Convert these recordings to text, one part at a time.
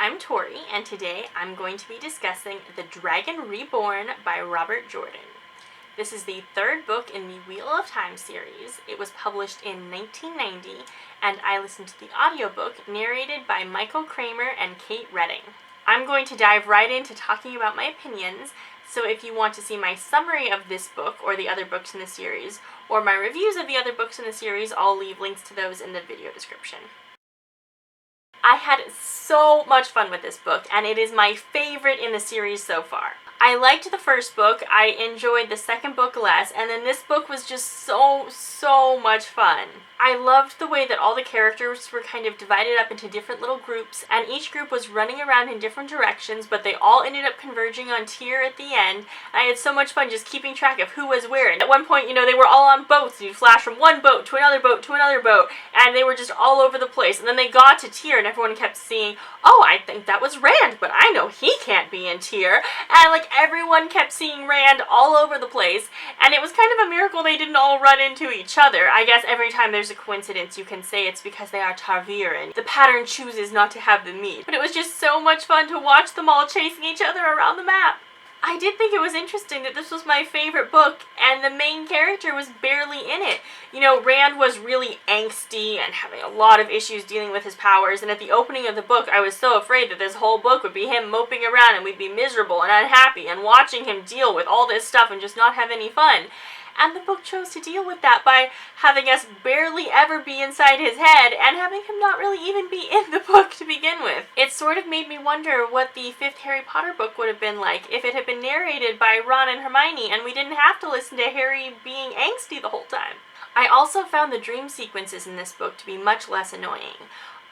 I'm Tori, and today I'm going to be discussing The Dragon Reborn by Robert Jordan. This is the third book in the Wheel of Time series. It was published in 1990, and I listened to the audiobook narrated by Michael Kramer and Kate Redding. I'm going to dive right into talking about my opinions, so if you want to see my summary of this book or the other books in the series, or my reviews of the other books in the series, I'll leave links to those in the video description. I had so much fun with this book, and it is my favorite in the series so far. I liked the first book, I enjoyed the second book less, and then this book was just so much fun. I loved the way that all the characters were kind of divided up into different little groups, and each group was running around in different directions, but they all ended up converging on Tyr at the end. I had so much fun just keeping track of who was where. And at one point, they were all on boats. You'd flash from one boat to another boat to another boat, and they were just all over the place. And then they got to Tyr, and everyone kept seeing, oh, I think that was Rand, but I know he can't be in Tyr. And everyone kept seeing Rand all over the place, and it was kind of a miracle they didn't all run into each other. I guess every time there's a coincidence, you can say it's because they are Tarviran. The pattern chooses not to have them meet. But it was just so much fun to watch them all chasing each other around the map. I did think it was interesting that this was my favorite book, and the main character was barely in it. Rand was really angsty and having a lot of issues dealing with his powers, and at the opening of the book, I was so afraid that this whole book would be him moping around and we'd be miserable and unhappy and watching him deal with all this stuff and just not have any fun. And the book chose to deal with that by having us barely ever be inside his head and having him not really even be in the book to begin with. It sort of made me wonder what the fifth Harry Potter book would have been like if it had been narrated by Ron and Hermione and we didn't have to listen to Harry being angsty the whole time. I also found the dream sequences in this book to be much less annoying.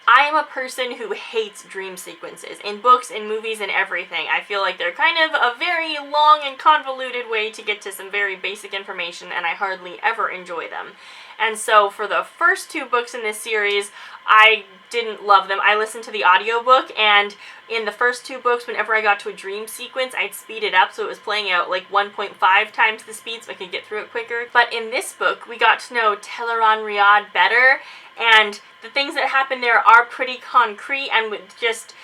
I am a person who hates dream sequences, in books, in movies, and everything. I feel like they're kind of a very long and convoluted way to get to some very basic information, and I hardly ever enjoy them. And so for the first two books in this series, I didn't love them. I listened to the audiobook, and in the first two books, whenever I got to a dream sequence, I'd speed it up so it was playing out 1.5 times the speed so I could get through it quicker. But in this book, we got to know Tel'aran'rhiod better, and the things that happen there are pretty concrete, and with just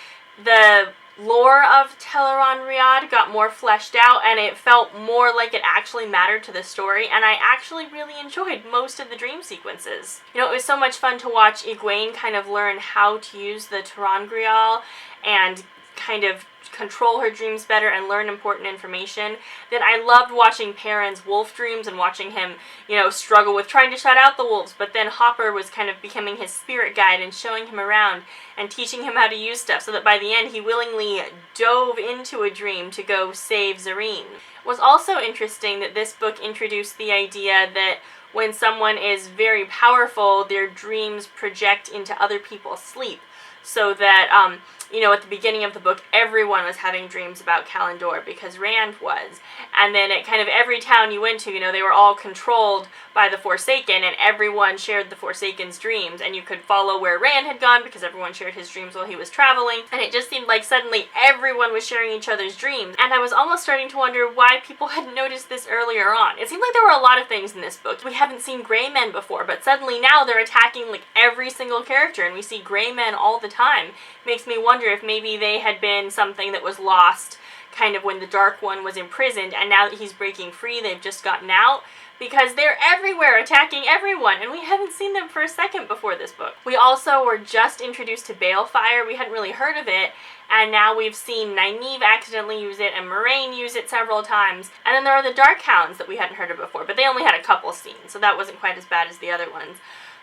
the lore of Tel'aran'rhiod got more fleshed out, and it felt more like it actually mattered to the story, and I actually really enjoyed most of the dream sequences. It was so much fun to watch Egwene kind of learn how to use the ter'angreal and kind of control her dreams better and learn important information. Then I loved watching Perrin's wolf dreams and watching him, struggle with trying to shut out the wolves, but then Hopper was kind of becoming his spirit guide and showing him around and teaching him how to use stuff so that by the end he willingly dove into a dream to go save Zareen. It was also interesting that this book introduced the idea that when someone is very powerful, their dreams project into other people's sleep. So that, at the beginning of the book, everyone was having dreams about Kalendor because Rand was. And then at kind of every town you went to, they were all controlled by the Forsaken, and everyone shared the Forsaken's dreams. And you could follow where Rand had gone because everyone shared his dreams while he was traveling. And it just seemed like suddenly everyone was sharing each other's dreams. And I was almost starting to wonder why people hadn't noticed this earlier on. It seemed like there were a lot of things in this book. We haven't seen gray men before, but suddenly now they're attacking every single character, and we see gray men all the time. Makes me wonder if maybe they had been something that was lost kind of when the Dark One was imprisoned, and now that he's breaking free, they've just gotten out, because they're everywhere attacking everyone, and we haven't seen them for a second before this book. We also were just introduced to Balefire. We hadn't really heard of it, and now we've seen Nynaeve accidentally use it and Moraine use it several times. And then there are the Dark Hounds that we hadn't heard of before, but they only had a couple scenes, so that wasn't quite as bad as the other ones.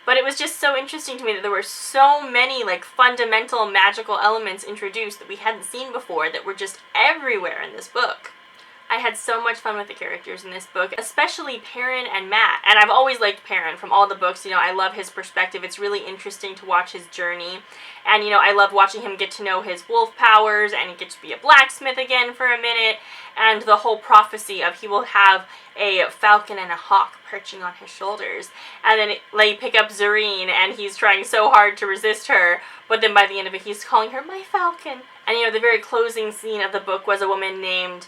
But it was just so interesting to me that there were so many fundamental magical elements introduced that we hadn't seen before that were just everywhere in this book. I had so much fun with the characters in this book, especially Perrin and Mat. And I've always liked Perrin from all the books. I love his perspective. It's really interesting to watch his journey. And, I love watching him get to know his wolf powers and get to be a blacksmith again for a minute. And the whole prophecy of he will have a falcon and a hawk perching on his shoulders. And then they pick up Zareen, and he's trying so hard to resist her. But then by the end of it, he's calling her my falcon. And, the very closing scene of the book was a woman named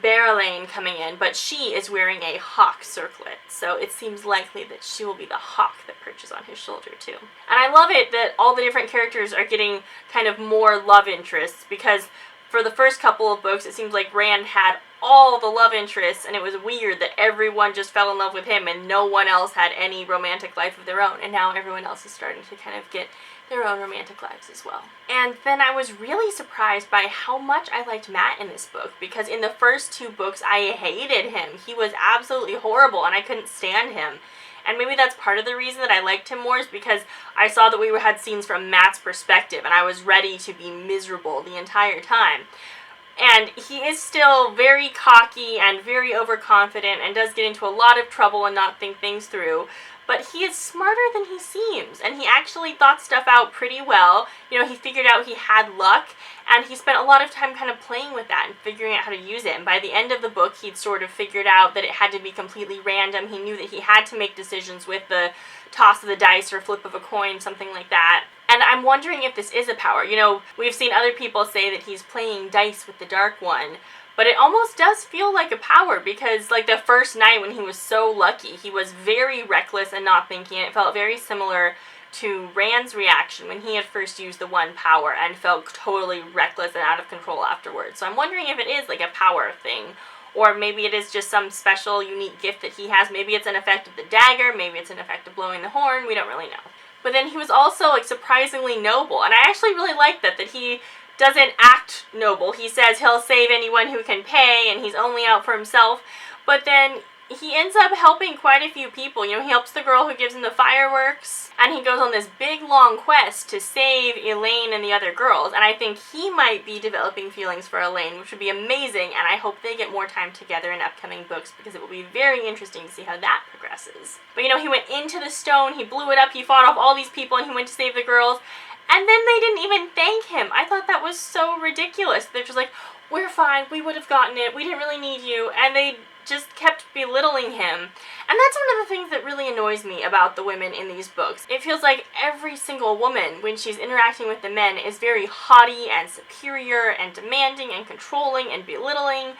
Berelain coming in, but she is wearing a hawk circlet, so it seems likely that she will be the hawk that perches on his shoulder too. And I love it that all the different characters are getting kind of more love interests, because for the first couple of books it seems like Rand had all the love interests, and it was weird that everyone just fell in love with him and no one else had any romantic life of their own, and now everyone else is starting to kind of get their own romantic lives as well. And then I was really surprised by how much I liked Matt in this book, because in the first 2 books I hated him. He was absolutely horrible and I couldn't stand him. And maybe that's part of the reason that I liked him more, is because I saw that we had scenes from Matt's perspective and I was ready to be miserable the entire time. And he is still very cocky and very overconfident and does get into a lot of trouble and not think things through. But he is smarter than he seems, and he actually thought stuff out pretty well. You know, he figured out he had luck, and he spent a lot of time kind of playing with that and figuring out how to use it. And by the end of the book, he'd sort of figured out that it had to be completely random. He knew that he had to make decisions with the toss of the dice or flip of a coin, something like that. And I'm wondering if this is a power. You know, we've seen other people say that he's playing dice with the Dark One, but it almost does feel like a power, because like the first night when he was so lucky, he was very reckless and not thinking. It felt very similar to Rand's reaction when he had first used the one power and felt totally reckless and out of control afterwards. So I'm wondering if it is like a power thing, or maybe it is just some special unique gift that he has. Maybe it's an effect of the dagger, maybe it's an effect of blowing the horn, we don't really know. But then he was also like surprisingly noble, and I actually really like that he doesn't act noble. He says he'll save anyone who can pay, and he's only out for himself. But then he ends up helping quite a few people. You know, he helps the girl who gives him the fireworks, and he goes on this big long quest to save Elaine and the other girls. And I think he might be developing feelings for Elaine, which would be amazing, and I hope they get more time together in upcoming books, because it will be very interesting to see how that progresses. But you know, he went into the stone, he blew it up, he fought off all these people, and he went to save the girls. And then they didn't even thank him. I thought that was so ridiculous. They're just like, we're fine, we would have gotten it, we didn't really need you. And they just kept belittling him. And that's one of the things that really annoys me about the women in these books. It feels like every single woman, when she's interacting with the men, is very haughty and superior and demanding and controlling and belittling.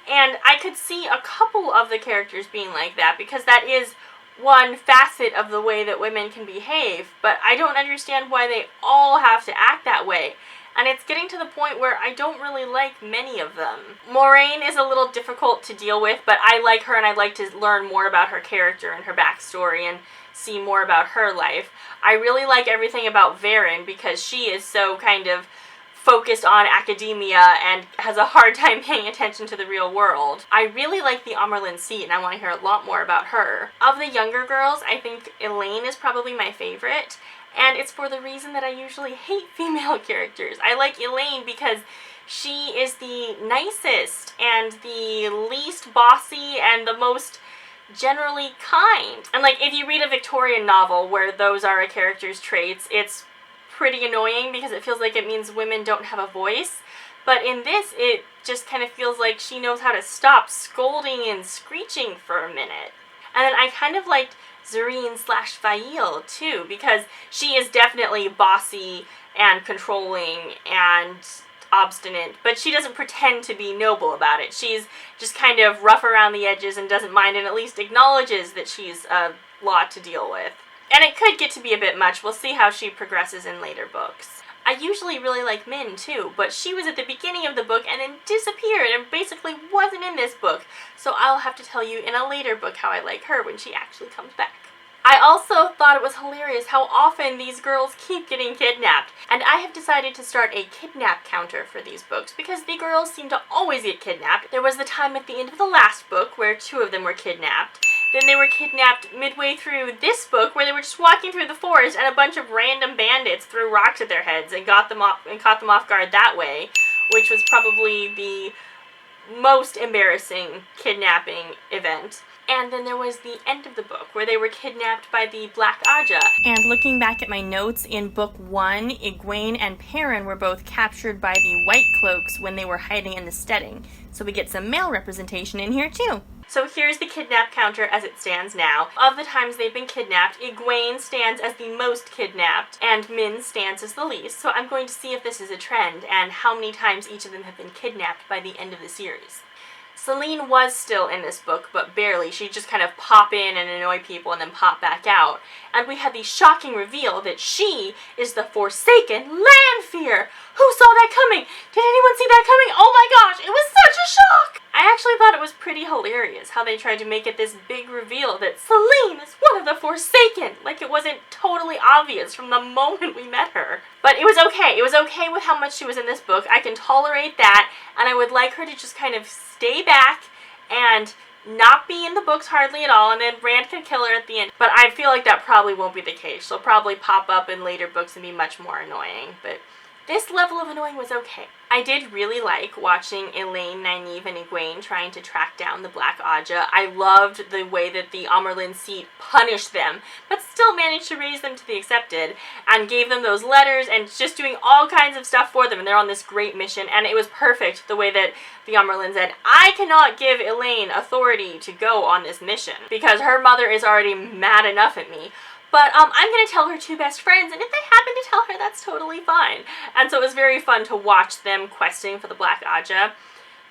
And I could see a couple of the characters being like that, because that is one facet of the way that women can behave, but I don't understand why they all have to act that way. And it's getting to the point where I don't really like many of them. Moraine is a little difficult to deal with, but I like her and I'd like to learn more about her character and her backstory and see more about her life. I really like everything about Varen, because she is so kind of focused on academia and has a hard time paying attention to the real world. I really like the Amerlin Seat, and I want to hear a lot more about her. Of the younger girls, I think Elaine is probably my favorite, and it's for the reason that I usually hate female characters. I like Elaine because she is the nicest and the least bossy and the most generally kind. And like, if you read a Victorian novel where those are a character's traits, it's pretty annoying because it feels like it means women don't have a voice. But in this, it just kind of feels like she knows how to stop scolding and screeching for a minute. And then I kind of liked Zareen/Fail too, because she is definitely bossy and controlling and obstinate, but she doesn't pretend to be noble about it. She's just kind of rough around the edges and doesn't mind, and at least acknowledges that she's a lot to deal with. And it could get to be a bit much. We'll see how she progresses in later books. I usually really like Min too, but she was at the beginning of the book and then disappeared and basically wasn't in this book. So I'll have to tell you in a later book how I like her when she actually comes back. I also thought it was hilarious how often these girls keep getting kidnapped. And I have decided to start a kidnap counter for these books because the girls seem to always get kidnapped. There was the time at the end of the last book where 2 of them were kidnapped. Then they were kidnapped midway through this book where they were just walking through the forest and a bunch of random bandits threw rocks at their heads and caught them off guard that way, which was probably the most embarrassing kidnapping event. And then there was the end of the book where they were kidnapped by the Black Ajah. And looking back at my notes, in book 1, Egwene and Perrin were both captured by the White Cloaks when they were hiding in the steading. So we get some male representation in here too. So here's the kidnap counter as it stands now. Of the times they've been kidnapped, Egwene stands as the most kidnapped, and Min stands as the least. So I'm going to see if this is a trend, and how many times each of them have been kidnapped by the end of the series. Selene was still in this book, but barely. She'd just kind of pop in and annoy people and then pop back out. And we had the shocking reveal that she is the Forsaken Lanfear! Who saw that coming? Did anyone see that coming? Oh my gosh, it was such a shock! I actually thought it was pretty hilarious how they tried to make it this big reveal that Selene is one of the Forsaken, like it wasn't totally obvious from the moment we met her. But it was okay. It was okay with how much she was in this book. I can tolerate that, and I would like her to just kind of stay back and not be in the books hardly at all, and then Rand can kill her at the end. But I feel like that probably won't be the case. She'll probably pop up in later books and be much more annoying, but this level of annoying was okay. I did really like watching Elaine, Nynaeve, and Egwene trying to track down the Black Ajah. I loved the way that the Amyrlin seat punished them, but still managed to raise them to the Accepted, and gave them those letters, and just doing all kinds of stuff for them, and they're on this great mission, and it was perfect the way that the Amyrlin said, I cannot give Elaine authority to go on this mission, because her mother is already mad enough at me. But I'm going to tell her two best friends, and if they happen to tell her, that's totally fine. And so it was very fun to watch them questing for the Black Ajah,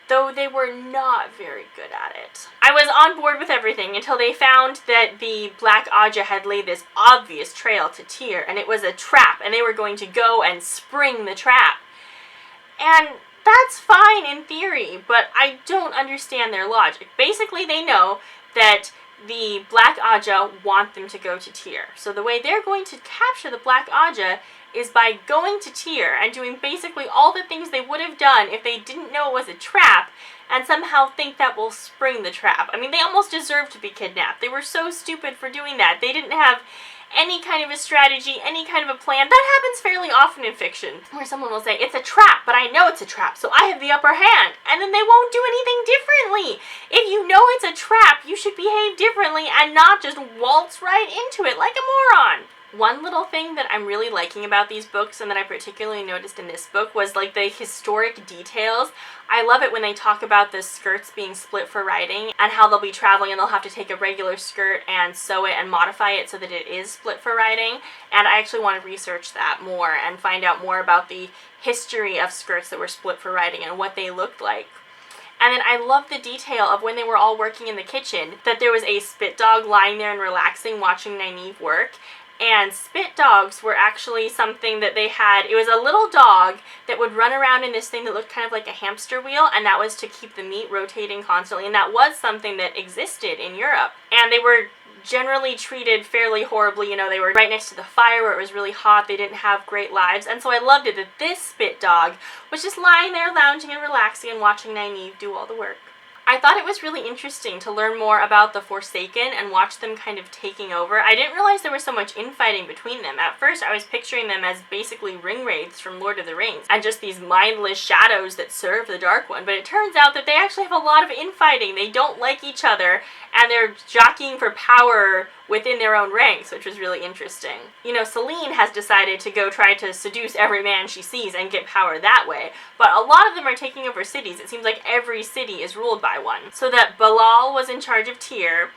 though they were not very good at it. I was on board with everything until they found that the Black Ajah had laid this obvious trail to Tyr, and it was a trap, and they were going to go and spring the trap. And that's fine in theory, but I don't understand their logic. Basically, they know that the Black Ajah want them to go to Tyr. So the way they're going to capture the Black Ajah is by going to Tyr and doing basically all the things they would have done if they didn't know it was a trap, and somehow think that will spring the trap. I mean, they almost deserve to be kidnapped. They were so stupid for doing that. They didn't have any kind of a strategy, any kind of a plan. That happens fairly often in fiction, where someone will say, it's a trap, but I know it's a trap, so I have the upper hand, and then they won't do anything differently. If you know it's a trap, you should behave differently and not just waltz right into it like a moron. One little thing that I'm really liking about these books, and that I particularly noticed in this book, was like the historic details. I love it when they talk about the skirts being split for riding, and how they'll be traveling and they'll have to take a regular skirt and sew it and modify it so that it is split for riding. And I actually want to research that more and find out more about the history of skirts that were split for riding and what they looked like. And then I love the detail of when they were all working in the kitchen, that there was a spit dog lying there and relaxing, watching Nynaeve work. And spit dogs were actually something that they had. It was a little dog that would run around in this thing that looked kind of like a hamster wheel, and that was to keep the meat rotating constantly, and that was something that existed in Europe. And they were generally treated fairly horribly. You know, they were right next to the fire where it was really hot. They didn't have great lives. And so I loved it that this spit dog was just lying there lounging and relaxing and watching Nynaeve do all the work. I thought it was really interesting to learn more about the Forsaken and watch them kind of taking over. I didn't realize there was so much infighting between them. At first, I was picturing them as basically ring wraiths from Lord of the Rings, and just these mindless shadows that serve the Dark One. But it turns out that they actually have a lot of infighting. They don't like each other, and they're jockeying for power within their own ranks, which was really interesting. You know, Selene has decided to go try to seduce every man she sees and get power that way, but a lot of them are taking over cities. It seems like every city is ruled by one. So that Balal was in charge of Tyr,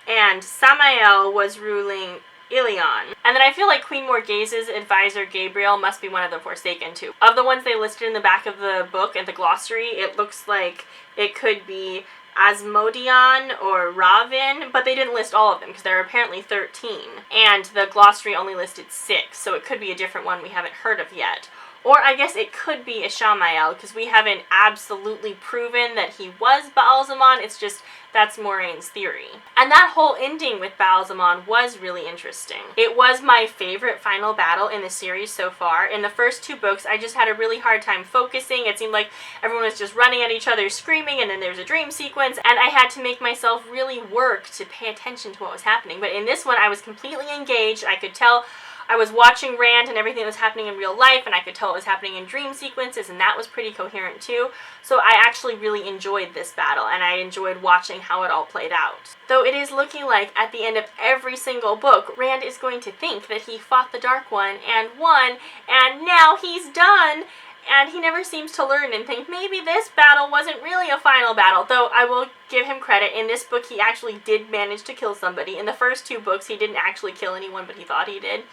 and Samael was ruling Ilion. And then I feel like Queen Morghase's advisor Gabriel must be one of the Forsaken too. Of the ones they listed in the back of the book and the glossary, it looks like it could be Asmodeon or Ravin, but they didn't list all of them because there are apparently 13. And the glossary only listed 6, so it could be a different one we haven't heard of yet. Or I guess it could be Ishamael, because we haven't absolutely proven that he was Baalzamon. It's just, that's Moraine's theory. And that whole ending with Baalzamon was really interesting. It was my favorite final battle in the series so far. In the first 2 books, I just had a really hard time focusing. It seemed like everyone was just running at each other, screaming, and then there's a dream sequence, and I had to make myself really work to pay attention to what was happening. But in this one, I was completely engaged. I could tell I was watching Rand and everything that was happening in real life, and I could tell it was happening in dream sequences, and that was pretty coherent too. So I actually really enjoyed this battle, and I enjoyed watching how it all played out. Though it is looking like at the end of every single book, Rand is going to think that he fought the Dark One and won, and now he's done. And he never seems to learn and think maybe this battle wasn't really a final battle. Though I will give him credit, in this book he actually did manage to kill somebody. In the first 2 books he didn't actually kill anyone, but he thought he did.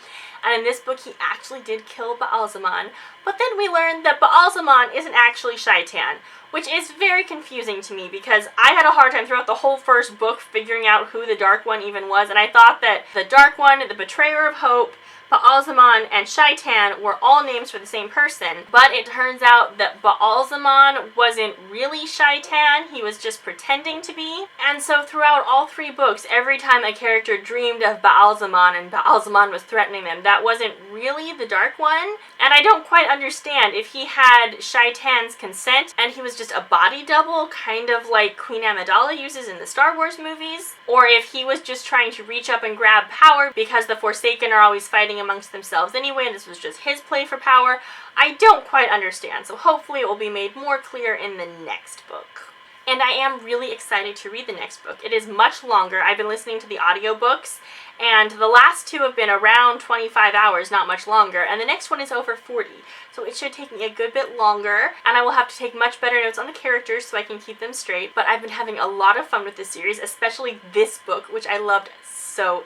and in this book he actually did kill Ba'alzamon, but then we learned that Ba'alzamon isn't actually Shaitan, which is very confusing to me because I had a hard time throughout the whole first book figuring out who the Dark One even was, and I thought that the Dark One, the Betrayer of Hope, Ba'alzamon, and Shaitan were all names for the same person, but it turns out that Ba'alzamon wasn't really Shaitan, he was just pretending to be. And so throughout all 3 books, every time a character dreamed of Ba'alzamon and Ba'alzamon was threatening them, that wasn't really the Dark One. And I don't quite understand if he had Shaitan's consent and he was just a body double, kind of like Queen Amidala uses in the Star Wars movies, or if he was just trying to reach up and grab power because the Forsaken are always fighting amongst themselves anyway, and this was just his play for power. I don't quite understand, so hopefully it will be made more clear in the next book. And I am really excited to read the next book. It is much longer. I've been listening to the audiobooks, and the last 2 have been around 25 hours, not much longer, and the next one is over 40. So it should take me a good bit longer, and I will have to take much better notes on the characters so I can keep them straight, but I've been having a lot of fun with this series, especially this book, which I loved so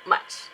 much.